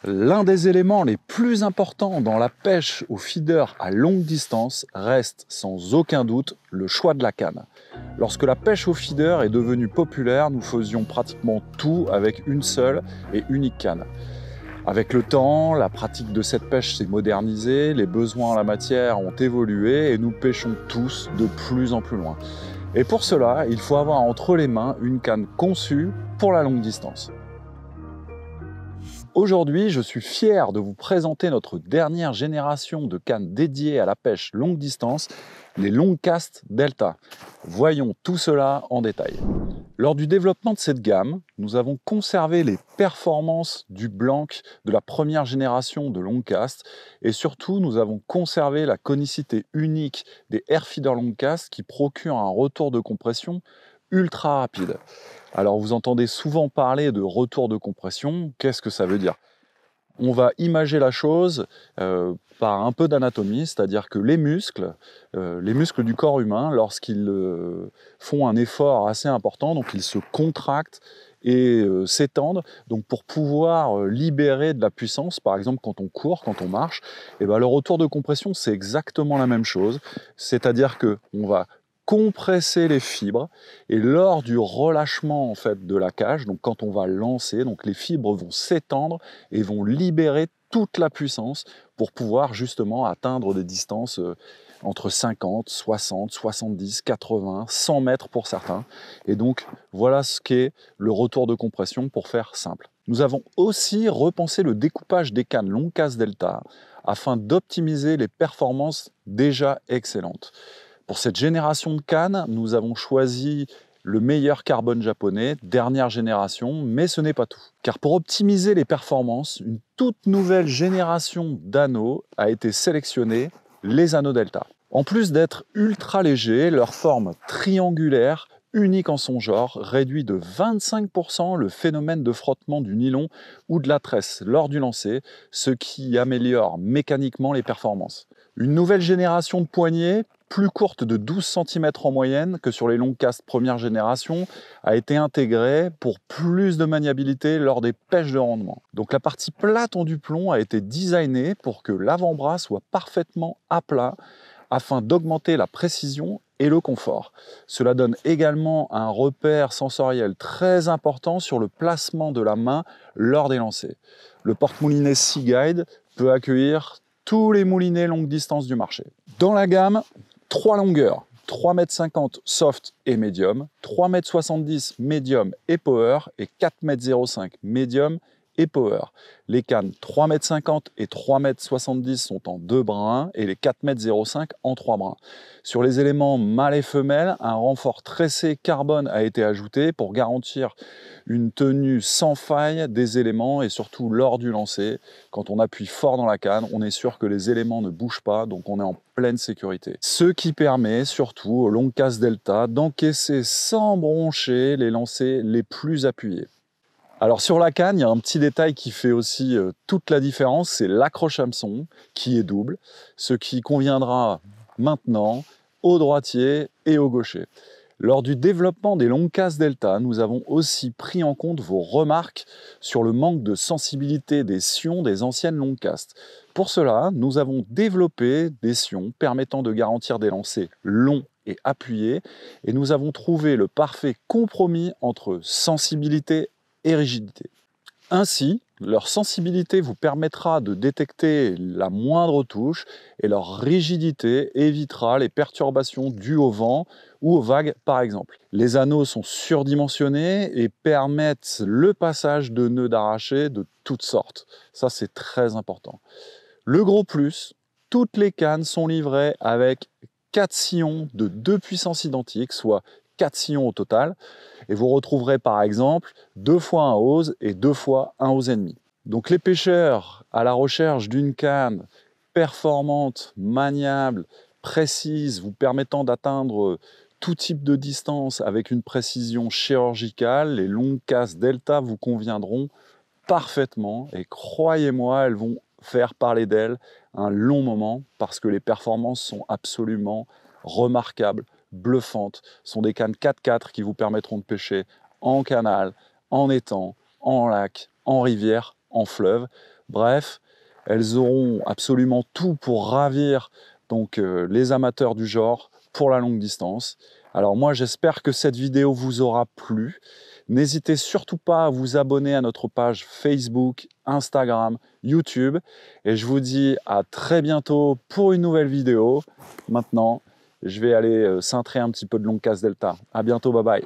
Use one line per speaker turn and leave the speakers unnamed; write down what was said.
L'un des éléments les plus importants dans la pêche au feeder à longue distance reste sans aucun doute le choix de la canne. Lorsque la pêche au feeder est devenue populaire, nous faisions pratiquement tout avec une seule et unique canne. Avec le temps, la pratique de cette pêche s'est modernisée, les besoins en la matière ont évolué et nous pêchons tous de plus en plus loin. Et pour cela, il faut avoir entre les mains une canne conçue pour la longue distance. Aujourd'hui, je suis fier de vous présenter notre dernière génération de cannes dédiées à la pêche longue distance, les Longcast Delta. Voyons tout cela en détail. Lors du développement de cette gamme, nous avons conservé les performances du Blanc de la première génération de Longcast et surtout nous avons conservé la conicité unique des Airfeeder Longcast qui procurent un retour de compression ultra rapide. Alors vous entendez souvent parler de retour de compression, qu'est-ce que ça veut dire ? On va imager la chose par un peu d'anatomie, c'est-à-dire que les muscles du corps humain, lorsqu'ils font un effort assez important, donc ils se contractent et s'étendent, donc pour pouvoir libérer de la puissance, par exemple quand on court, quand on marche, et ben le retour de compression c'est exactement la même chose, c'est-à-dire que on va compresser les fibres et lors du relâchement en fait de la cage, donc quand on va lancer, donc les fibres vont s'étendre et vont libérer toute la puissance pour pouvoir justement atteindre des distances entre 50, 60, 70, 80, 100 mètres pour certains. Et donc voilà ce qu'est le retour de compression pour faire simple. Nous avons aussi repensé le découpage des cannes Longcast Delta afin d'optimiser les performances déjà excellentes. Pour cette génération de cannes, nous avons choisi le meilleur carbone japonais, dernière génération, mais ce n'est pas tout. Car pour optimiser les performances, une toute nouvelle génération d'anneaux a été sélectionnée, les anneaux Delta. En plus d'être ultra légers, leur forme triangulaire, unique en son genre, réduit de 25% le phénomène de frottement du nylon ou de la tresse lors du lancer, ce qui améliore mécaniquement les performances. Une nouvelle génération de poignées, plus courte de 12 cm en moyenne que sur les Longcast première génération, a été intégrée pour plus de maniabilité lors des pêches de rendement. Donc la partie plate en duplomb a été designée pour que l'avant-bras soit parfaitement à plat afin d'augmenter la précision et le confort. Cela donne également un repère sensoriel très important sur le placement de la main lors des lancers. Le porte-moulinet Sea Guide peut accueillir tous les moulinets longue distance du marché. Dans la gamme, 3 longueurs, 3,50 m soft et médium, 3,70 m médium et power et 4,05 m médium et power. Les cannes 3,50 m et 3,70 m sont en 2 brins et les 4,05 m en 3 brins. Sur les éléments mâle et femelle, un renfort tressé carbone a été ajouté pour garantir une tenue sans faille des éléments et surtout lors du lancer. Quand on appuie fort dans la canne, on est sûr que les éléments ne bougent pas, donc on est en pleine sécurité. Ce qui permet surtout au Longcast Delta d'encaisser sans broncher les lancers les plus appuyés. Alors sur la canne, il y a un petit détail qui fait aussi toute la différence, c'est l'accroche-hameçon qui est double, ce qui conviendra maintenant aux droitiers et aux gauchers. Lors du développement des Longcast Delta, nous avons aussi pris en compte vos remarques sur le manque de sensibilité des sions des anciennes Longcast. Pour cela, nous avons développé des sions permettant de garantir des lancers longs et appuyés, et nous avons trouvé le parfait compromis entre sensibilité et rigidité. Ainsi, leur sensibilité vous permettra de détecter la moindre touche et leur rigidité évitera les perturbations dues au vent ou aux vagues par exemple. Les anneaux sont surdimensionnés et permettent le passage de nœuds d'arraché de toutes sortes. Ça c'est très important. Le gros plus, toutes les cannes sont livrées avec 4 sillons de 2 puissances identiques, soit 4 sillons au total, et vous retrouverez par exemple 2 fois un hose et 2 fois un hose et demi. Donc les pêcheurs à la recherche d'une canne performante, maniable, précise, vous permettant d'atteindre tout type de distance avec une précision chirurgicale, les Longcast Delta vous conviendront parfaitement et croyez-moi, elles vont faire parler d'elles un long moment parce que les performances sont absolument remarquables, bluffantes. Ce sont des cannes 4x4 qui vous permettront de pêcher en canal, en étang, en lac, en rivière, en fleuve. Bref, elles auront absolument tout pour ravir donc, les amateurs du genre pour la longue distance. Alors moi, j'espère que cette vidéo vous aura plu. N'hésitez surtout pas à vous abonner à notre page Facebook, Instagram, YouTube. Et je vous dis à très bientôt pour une nouvelle vidéo. Maintenant, je vais aller cintrer un petit peu de Longcast Delta. À bientôt, bye bye.